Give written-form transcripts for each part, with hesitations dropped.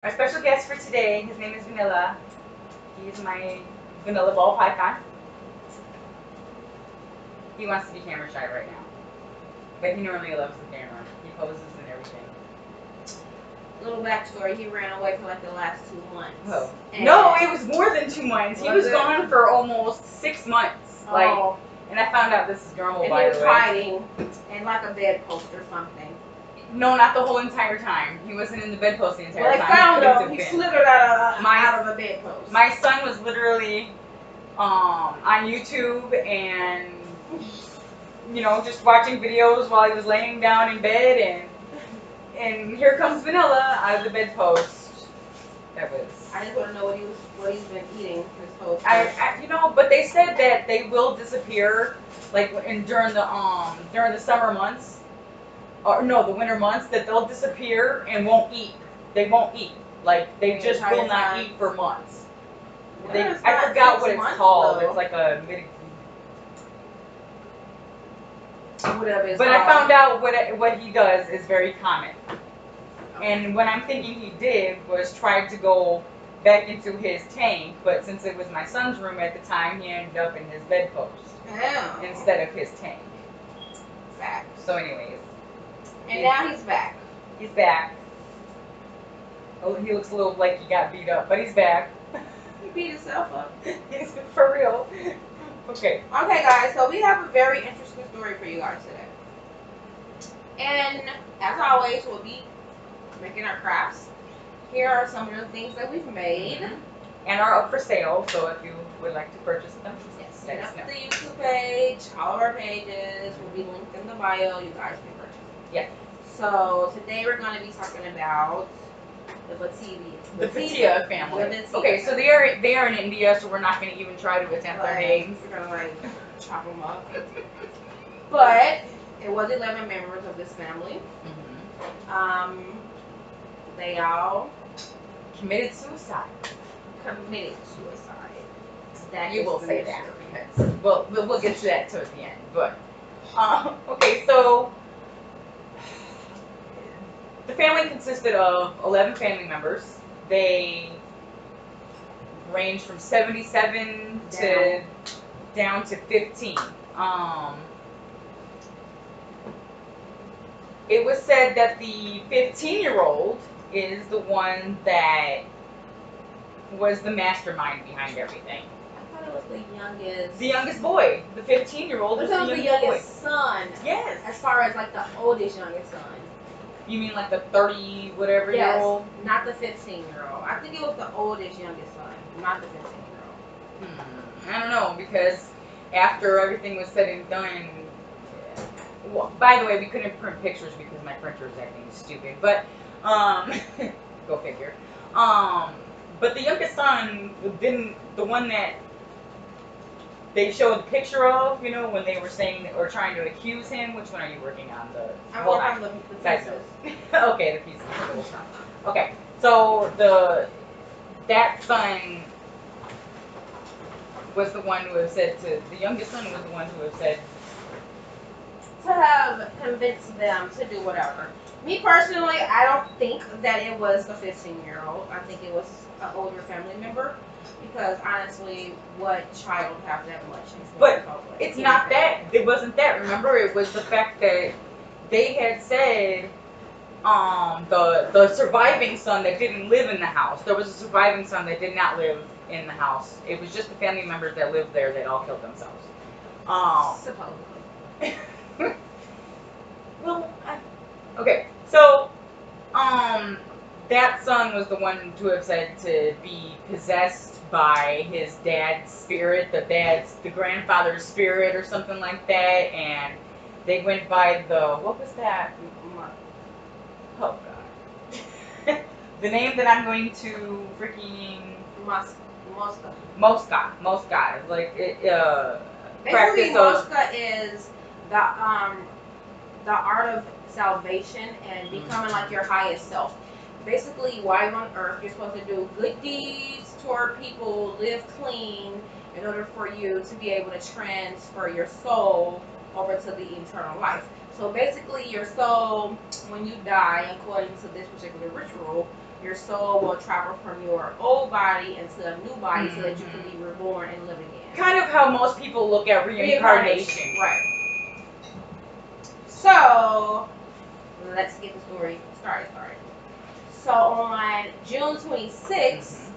Our special guest for today, his name is Vanilla. He's my vanilla ball python. He wants to be camera shy right now. But he normally loves the camera. He poses and everything. Little backstory, he ran away for like the last 2 months. Oh. No, it was more than 2 months. He was gone for almost 6 months. Oh. And I found out this is normal, and by the way. he was hiding in like a bedpost or something. No, not the whole entire time. He wasn't in the bedpost the entire well, time. They found him. He slithered out of a bedpost. My son was literally on YouTube and just watching videos while he was laying down in bed, and here comes Vanilla out of the bedpost. That was. I just want to know what he's been eating this whole time. But they said that they will disappear, like during the summer months, or no, the winter months, that they'll disappear and won't eat. They won't eat. Like they just will not eat for months. I forgot what it's called. Though. It's like a whatever it's But called. I found out what he does is very common. And what I'm thinking he did was try to go back into his tank, but since it was my son's room at the time, he ended up in his bedpost instead of his tank. Back. So anyways. And now he's back. He's back. Oh, he looks a little like he got beat up, but he's back. He beat himself up. He's for real. Okay. Okay, guys, so we have a very interesting story for you guys today. And as always, we'll be making our crafts. Here are some of the things that we've made. And are up for sale, so if you would like to purchase them, yes, let us the know. YouTube page, all of our pages will be linked in the bio. You guys can purchase them. Yes. So today we're going to be talking about the Bhatia family. Okay, so they are in India, so we're not going to even try to attempt their names. We're going to chop them up. But it was 11 members of this family. They all committed suicide. That you will say that because we'll get to that towards the end. But okay, so the family consisted of 11 family members. They ranged from 77 to down to 15. It was said that the 15-year-old is the one that was the mastermind behind everything. I thought it was the youngest. The youngest boy. The 15-year-old was the youngest son. Yes. As far as like the oldest youngest son. You mean like the 30-whatever-year-old? Yes, not the 15-year-old. I think it was the oldest youngest son, not the 15-year-old. I don't know, because after everything was said and done, well, by the way, we couldn't print pictures because my printer is acting stupid, but, go figure. But the youngest son, the one that they showed the picture of, when they were saying or trying to accuse him. Which one are you working on? I'm working on the pieces. Okay, the pieces. Okay, so that son was the one who had said the youngest son was the one who had said to have convinced them to do whatever. Me personally, I don't think that it was the 15-year-old. I think it was an older family member. Because honestly, what child would have that much influence? But it's not that. It wasn't that. Remember, it was the fact that they had said the surviving son that didn't live in the house. There was a surviving son that did not live in the house. It was just the family members that lived there that all killed themselves. Supposedly. Well, okay. So, that son was the one to have said to be possessed by his dad's spirit, the grandfather's spirit or something like that, and they went by what was that? Oh God. The name that I'm going to freaking Mosca. Like it basically Mosca is the art of salvation and becoming like your highest self. Basically, while you're on earth, you're supposed to do good deeds toward people, live clean, in order for you to be able to transfer your soul over to the eternal life. So basically, your soul, when you die, according to this particular ritual, your soul will travel from your old body into a new body so that you can be reborn and live again. Kind of how most people look at reincarnation. Right. So, let's get the story started. So, on June 26th,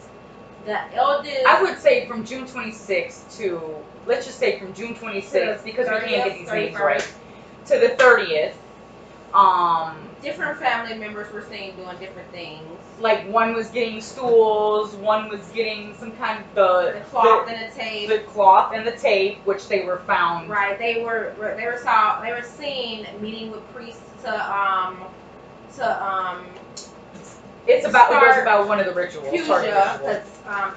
the eldest... I would say from June 26th to, let's just say from June 26th, because we can't get these names right, to the 30th. Different family members were seen doing different things. Like one was getting stools, one was getting some kind of the cloth and the tape. The cloth and the tape, which they were found. Right, they were seen meeting with priests to it was about one of the rituals. Puja, because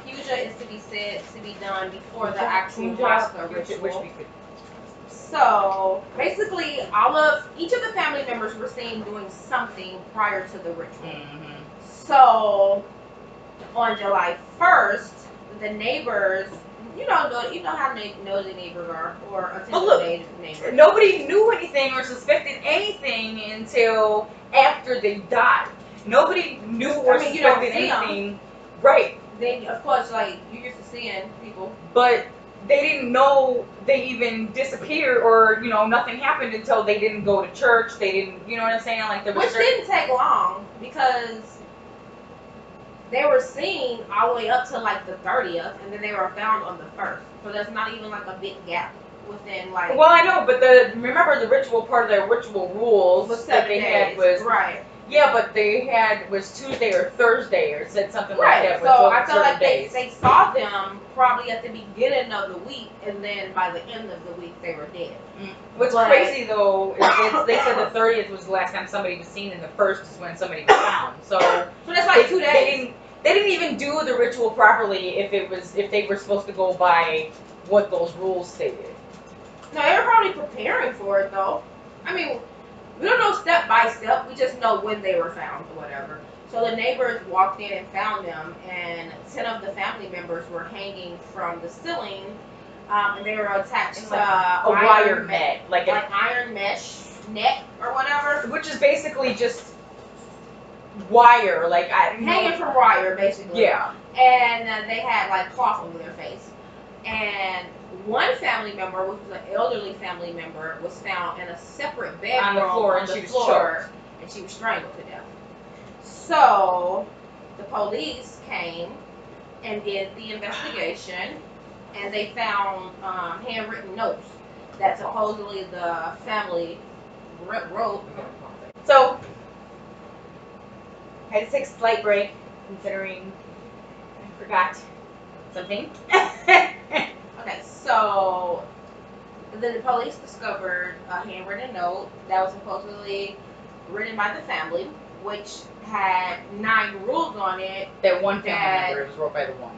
puja is to be done before the actual Maska ritual. Which we could. So basically, each of the family members were seen doing something prior to the ritual. So on July 1st, the neighbors, you know how nosy neighbors are, or attentive neighbors. Nobody knew anything or suspected anything until after they died. Nobody knew or suspected anything. Right. Then, of course, like, you're used to seeing people. But they didn't know they even disappeared or, nothing happened until they didn't go to church. They didn't, you know what I'm saying? Like, which didn't take long because they were seen all the way up to, like, the 30th, and then they were found on the 1st. So there's not even, like, a big gap within, like... Well, I know, but remember the ritual, part of their ritual rules that they had was... Right. Yeah, but they was Tuesday or Thursday or said something right. like that. So I feel like they saw them probably at the beginning of the week, and then by the end of the week they were dead. What's crazy though is they said the 30th was the last time somebody was seen, and the 1st is when somebody was found. So that's like 2 days. They didn't even do the ritual properly if they were supposed to go by what those rules stated. No, they were probably preparing for it though. I mean, we don't know step by step. We just know when they were found or whatever. So the neighbors walked in and found them, and 10 of the family members were hanging from the ceiling, and they were attached to a wire net, like iron mesh net or whatever, which is basically just wire, like hanging from wire, basically. Yeah. And they had like cloth over their face, and one family member, which was an elderly family member, was found in a separate bedroom on the floor, and she was choked, and she was strangled to death. So the police came and did the investigation, and they found handwritten notes that supposedly the family wrote. So I had to take a slight break, considering I forgot something. Okay, so then the police discovered a handwritten note that was supposedly written by the family, which had 9 rules on it. That one family member, it was wrote by the one.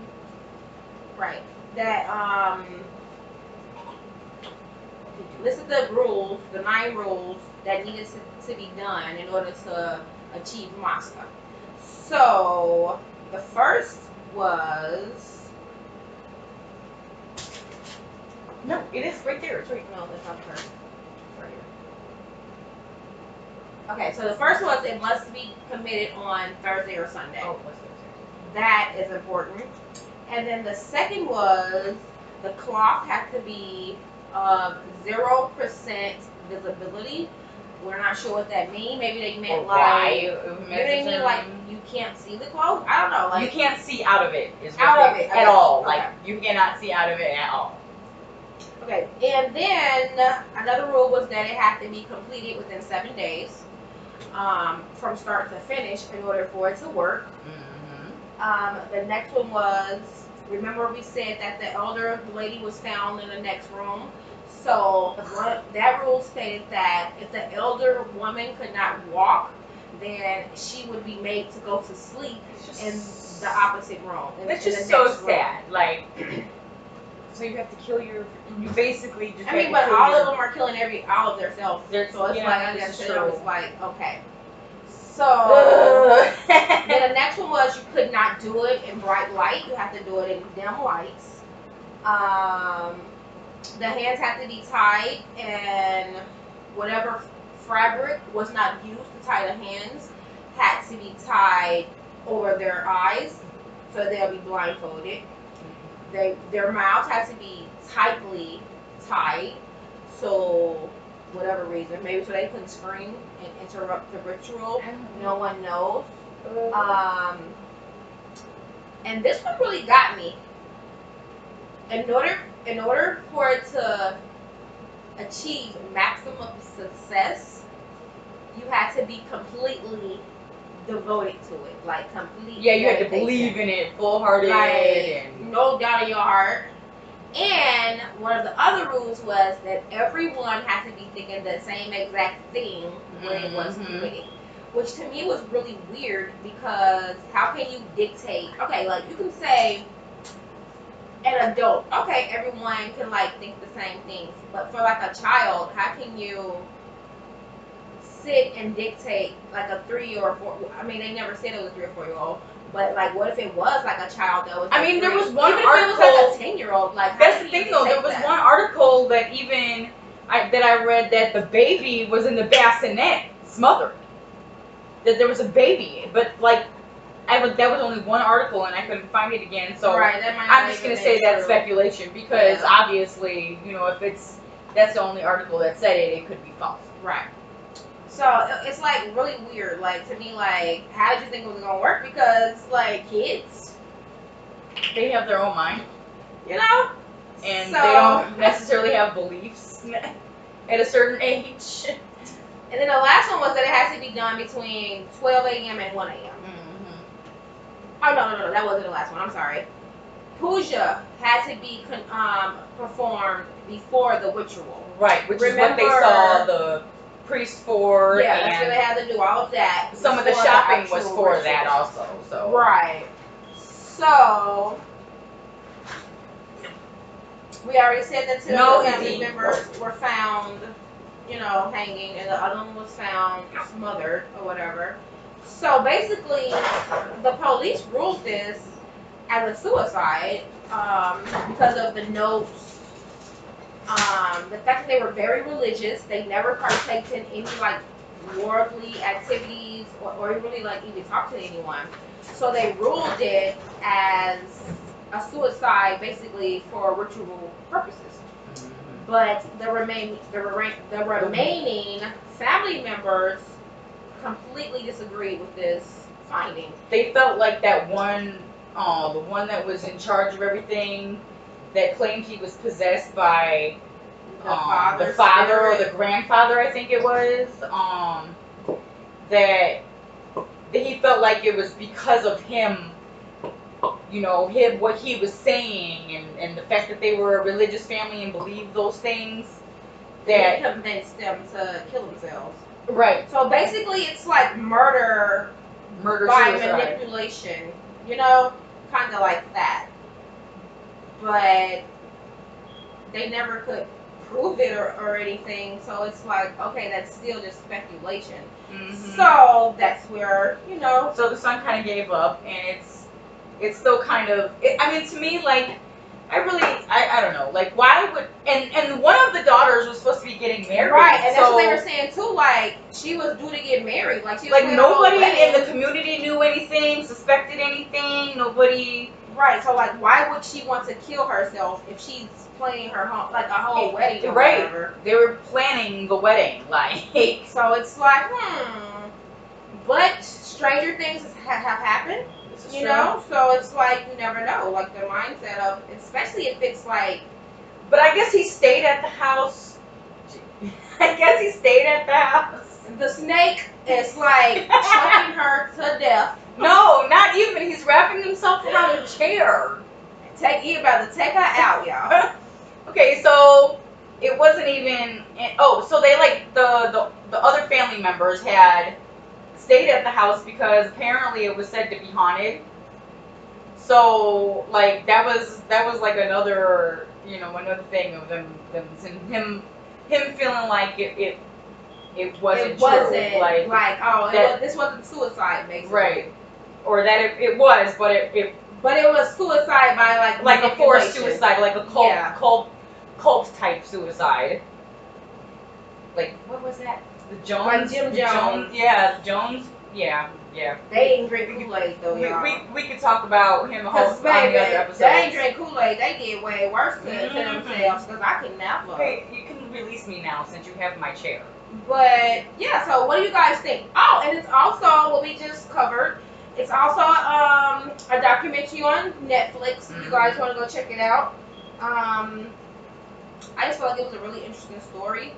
Right. That listed the rules, the 9 rules that needed to be done in order to achieve Maska. So the first was... No, it is right there. It's right. No, that's not the first. Right here. Okay, so the first was it must be committed on Thursday or Sunday. Oh, what's Thursday? That is important. And then the second was the cloth had to be of 0% visibility. We're not sure what that means. Maybe they meant you can't see the cloth. I don't know. Like, you can't see out of it. At all. Okay. Like you cannot see out of it at all. Okay, and then another rule was that it had to be completed within 7 days, from start to finish, in order for it to work. The next one was, remember we said that the elder lady was found in the next room. So that rule stated that if the elder woman could not walk, then she would be made to go to sleep in the opposite room. That's just so sad. Like. So you have to kill you basically just. I mean, but all of them are killing all of themselves. So it's like, I guess it was like, okay. So then the next one was you could not do it in bright light. You have to do it in dim lights. The hands have to be tied, and whatever fabric was not used to tie the hands had to be tied over their eyes, so they'll be blindfolded. Their mouths have to be tightly tied, so whatever reason, maybe so they couldn't scream and interrupt the ritual. No one knows. Um, and this one really got me. In order for it to achieve maximum success, you had to be completely devoted to it, like complete. Yeah, you had to believe in it, full-hearted, like, and no doubt in your heart. And one of the other rules was that everyone had to be thinking the same exact thing when it was committed. Which to me was really weird, because how can you dictate? Okay, like you can say an adult, okay, everyone can like think the same things, but for like a child, how can you sit and dictate like a 3 or 4? I mean, they never said it was a 3 or 4-year-old. But like, what if it was like a child that was? Like, I mean, there was one even article. If it was like a 10-year-old. Like, that's the thing though. There was one article that I read that the baby was in the bassinet, smothered. That there was a baby, but like, that was only one article, and I couldn't find it again. So right, I'm just gonna say that's speculation, because obviously, you know, if that's the only article that said it, it could be false. Right. So it's like really weird, like to me, like how did you think it was gonna work? Because like kids, they have their own mind, you know, and they don't necessarily have beliefs at a certain age. And then the last one was that it has to be done between 12 a.m. and 1 a.m. Oh no, that wasn't the last one. I'm sorry. Puja had to be performed before the ritual. Right, which is what they saw the priest for. Yeah, that's where they had to do all of that. Some of the shopping was for that also. So right. So we already said that two of the family members were found, you know, hanging, and the other one was found smothered or whatever. So basically, the police ruled this as a suicide because of the notes, the fact that they were very religious. They never partaked in any like worldly activities or really like even talk to anyone. So they ruled it as a suicide, basically for ritual purposes. But the remaining family members completely disagreed with this finding. They felt like that one, the one that was in charge of everything, that claimed he was possessed by the father or the grandfather, I think it was, that he felt like it was because of him, you know, what he was saying, and the fact that they were a religious family and believed those things, that convinced them to kill themselves. Right. So basically, it's like murder by manipulation, you know, kind of like that. But they never could prove it or anything, so it's like, okay, that's still just speculation. So that's where, you know. So the son kind of gave up, and it's still kind of. I mean, to me, like, I don't know, like, why would, and one of the daughters was supposed to be getting married, right? And that's what they were saying too. Like, she was due to get married. Like, she was like nobody in the community knew anything, suspected anything. Nobody. Right. So like, why would she want to kill herself if she's planning her home, like a whole wedding? Or whatever? They were planning the wedding, like. So it's like, But stranger things have happened. You know, so it's like you never know, like the mindset of, especially if it's like. But I guess he stayed at the house. The snake is like choking her to death. No, not even. He's wrapping himself around a chair. You about to take her out, y'all. Okay, so it wasn't even. So they like the other family members had stayed at the house because apparently it was said to be haunted. So like that was like another, you know, another thing of him feeling like it wasn't true. This wasn't suicide, basically. Right. Or that it was, but it was suicide by like a forced suicide, like a cult type suicide. Like, what was that? The Jones. Like Jim Jones. Yeah, Jones. Yeah. They didn't drink Kool-Aid though, y'all. We could talk about him Because on the other episodes. they ain't drink Kool-Aid. They did way worse to themselves. Because I could never. Hey, you can release me now since you have my chair. But yeah, so what do you guys think? Oh, and it's also what we just covered. It's also a documentary on Netflix. If you guys want to go check it out. I just felt like it was a really interesting story.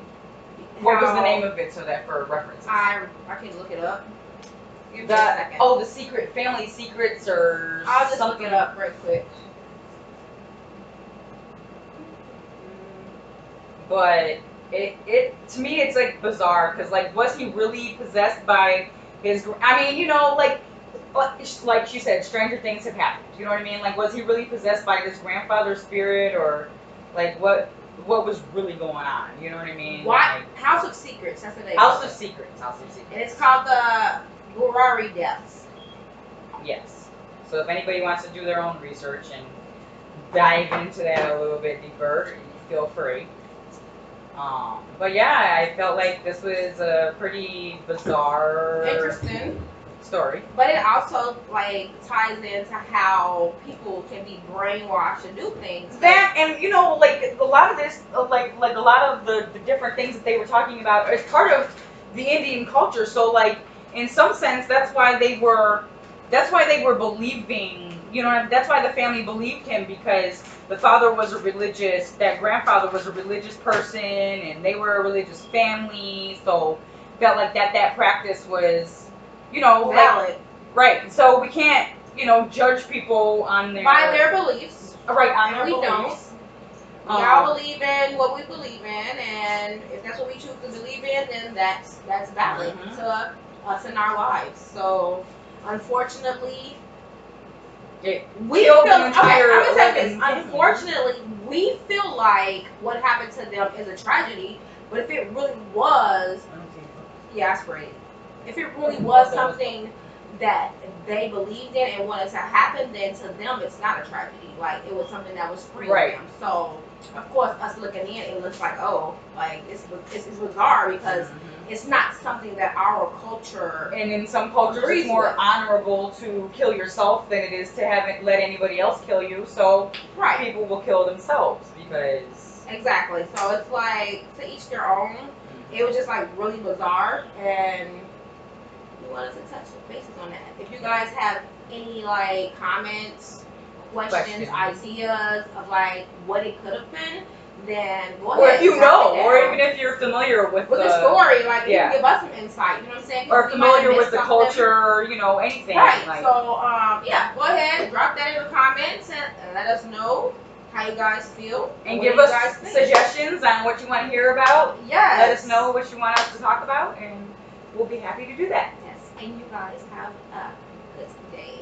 What was the name of it so that for reference? I can look it up. Give me a second. Oh, the secret family secrets or I'll just something. look it up right quick. But it to me it's like bizarre because like was he really possessed by his? I mean, you know, like she said, stranger things have happened. You know what I mean? Like was he really possessed by his grandfather's spirit or like what was really going on? You know what I mean? What? Like, House of Secrets. That's the name. House of Secrets. And it's called the Burari deaths. Yes. So if anybody wants to do their own research and dive into that a little bit deeper, feel free. But yeah, I felt like this was a pretty bizarre, interesting story. But it also like ties into how people can be brainwashed to do things. That and you know, like a lot of this, like a lot of the different things that they were talking about is part of the Indian culture. So like in some sense, that's why they were believing. You know, that's why the family believed him because the father was that grandfather was a religious person, and they were a religious family. So felt like that practice was, you know, valid. Right. So we can't, you know, judge people on by their beliefs. Right, on their beliefs. Don't. We all believe in what we believe in, and if that's what we choose to believe in, then that's valid to us in our lives. So, unfortunately, unfortunately, we feel like what happened to them is a tragedy. But if it really was, if it really was something that they believed in and wanted to happen, then to them it's not a tragedy. Like it was something that was free of them. So of course, us looking in, it looks like it's bizarre because it's not something that our culture. And in some cultures, it's more honorable to kill yourself than it is to let anybody else kill you. So people will kill themselves because exactly. So it's like to each their own. It was just like really bizarre, and we wanted to touch bases on that. If you guys have any like comments, questions, ideas of like what it could have been, then go ahead. Or if you know, or even if you're familiar with the story, like you can give us some insight. You know what I'm saying? Or familiar with the culture, you know, anything. Right. Like, so go ahead, drop that in the comments and let us know how you guys feel. And give us suggestions on what you want to hear about. Yes. Let us know what you want us to talk about, and we'll be happy to do that. Yes. And you guys have a good day.